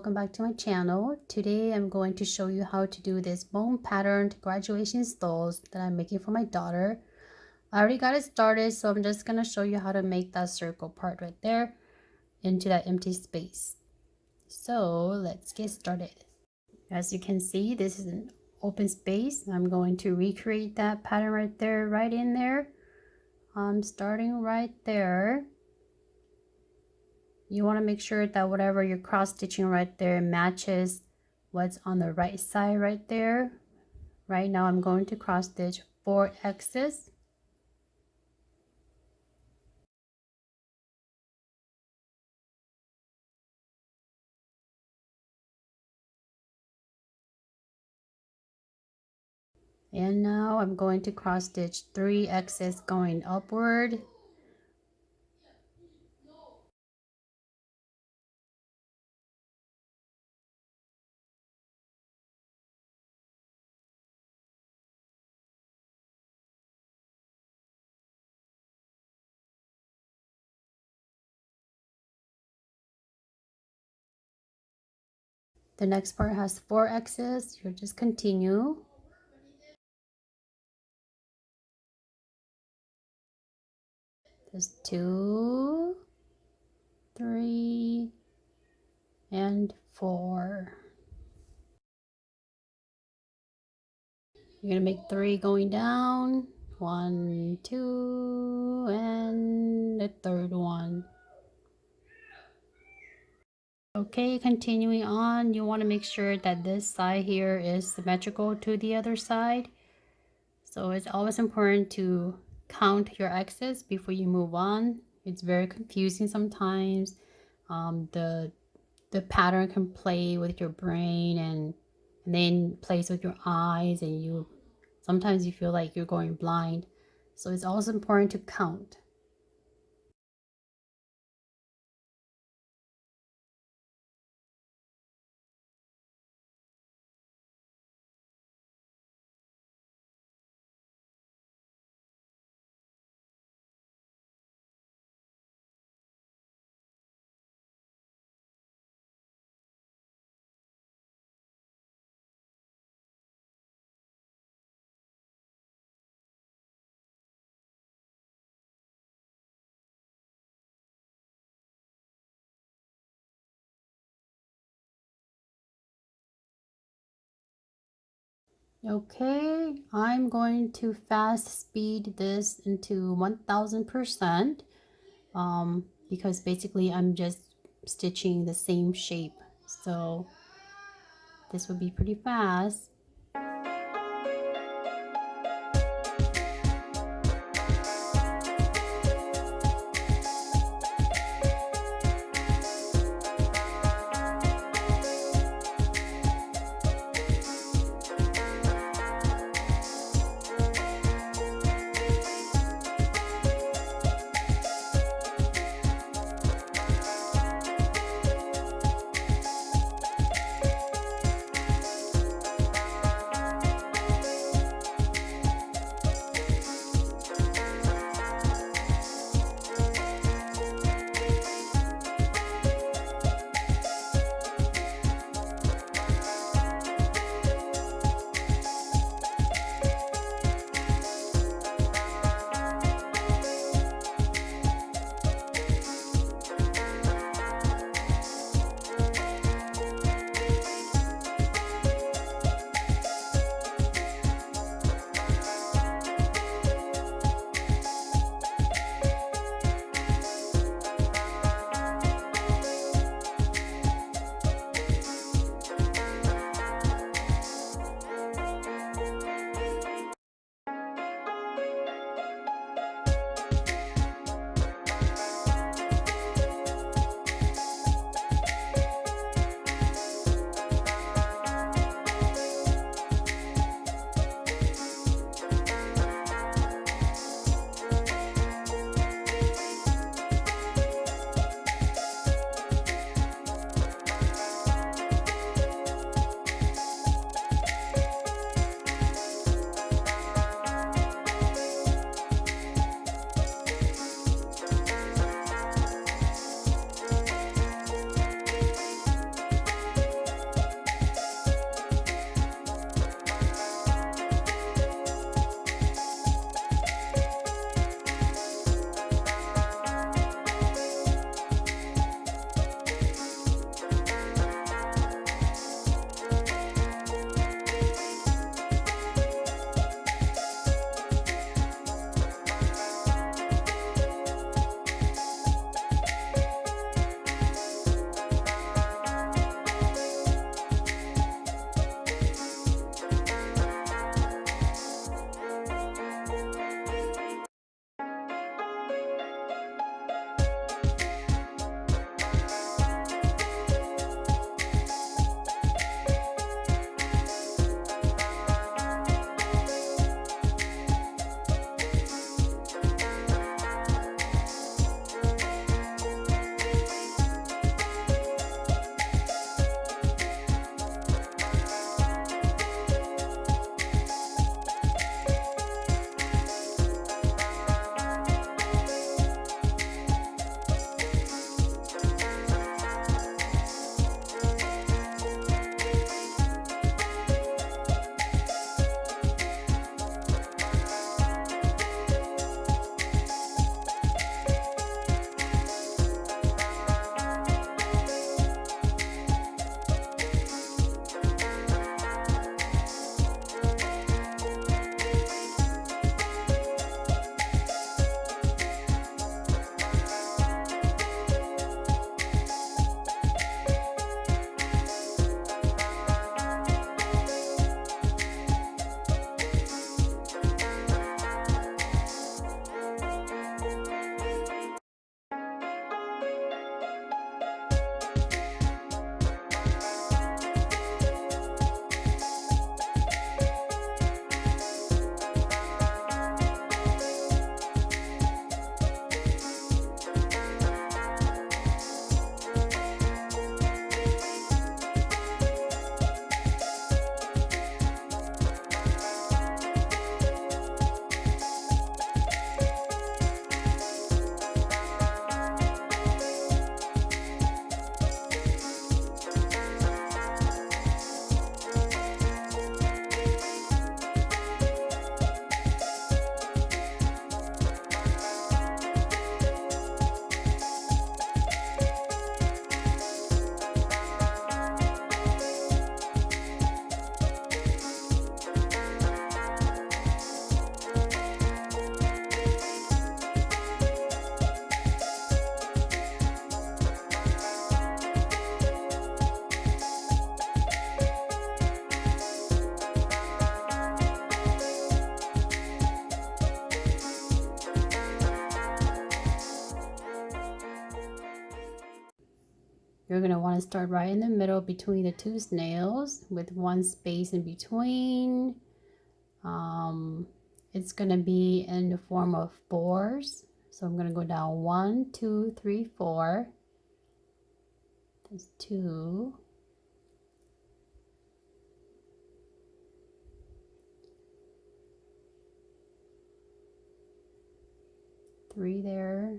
welcome back to my channel. Today I'm going to show you how to do this bone patterned graduation stoles that I'm making for my daughter. I already got it started, so I'm just going to show you how to make that circle part right there into that empty space. So let's get started. As you can see, this is an open space. I'm going to recreate that pattern right there, right in there. I'm starting right there. You want to make sure that whatever you're cross stitching right there matches what's on the right side right there. Right now I'm going to cross stitch 4 X's. And now I'm going to cross stitch 3 X's going upward. The next part has 4 X's. You'll just continue. There's 2, 3, and 4. You're going to make 3 going down. 1, 2, and the third one. Okay, continuing on, you want to make sure that this side here is symmetrical to the other side. So it's always important to count your X's before you move on. It's very confusing sometimes. The pattern can play with your brain and then plays with your eyes, and sometimes you feel like you're going blind. So it's also important to count. Okay, I'm going to fast speed this into 1000%, because basically I'm just stitching the same shape, so this would be pretty fast. You're going to want to start right in the middle between the two snails with one space in between. It's going to be in the form of fours. So I'm going to go down 1, 2, 3, 4. There's 2. 3 there.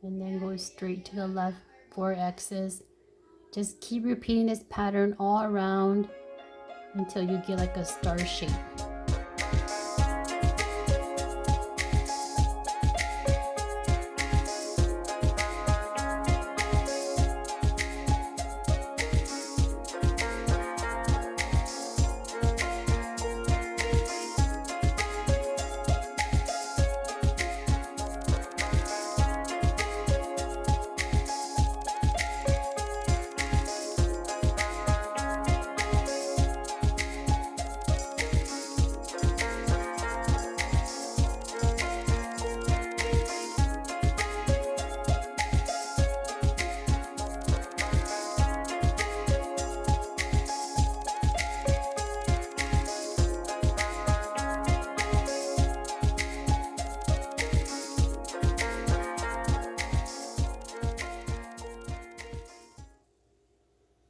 And then go straight to the left 4 X's. Just keep repeating this pattern all around until you get like a star shape.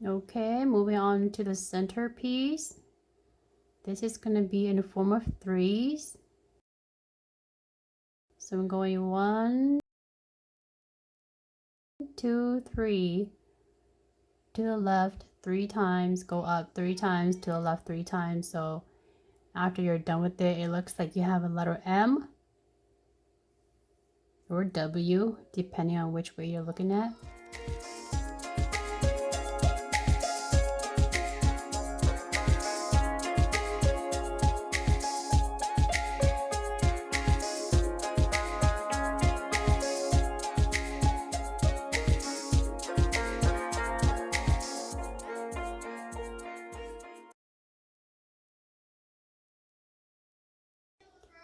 Okay, moving on to the centerpiece. This is going to be in the form of 3s. So I'm going 1, 2, 3 to the left 3 times, go up 3 times, to the left 3 times. So after you're done with it, it looks like you have a letter M or W, depending on which way you're looking at.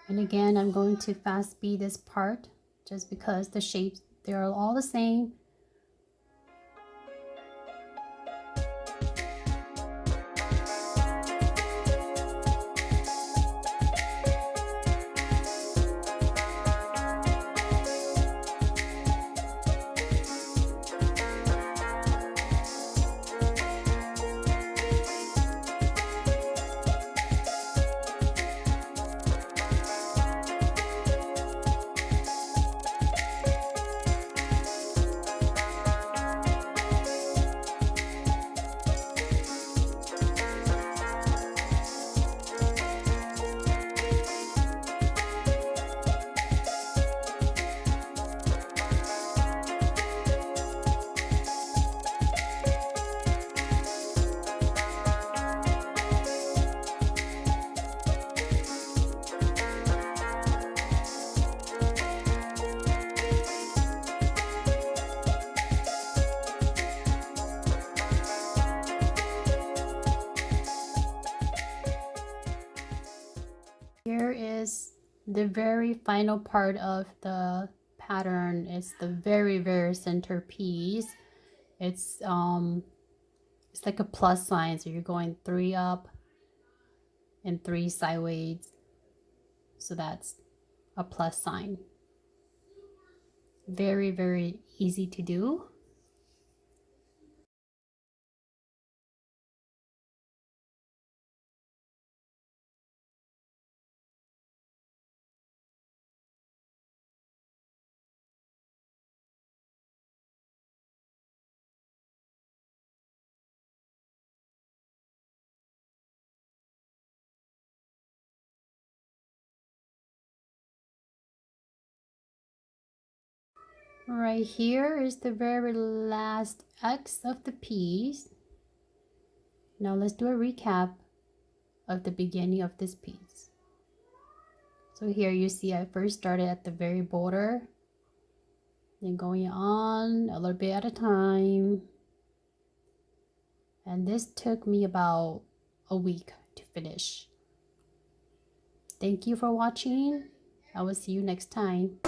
And again, I'm going to fast speed this part just because the shapes, they are all the same. Here is the very final part of the pattern. It's the very center piece. It's like a plus sign, so you're going 3 up and 3 sideways. So that's a plus sign. Very easy to do. Right here is the very last X of the piece. Now let's do a recap of the beginning of this piece. So here you see I first started at the very border, then going on a little bit at a time. And this took me about a week to finish. Thank you for watching. I will see you next time.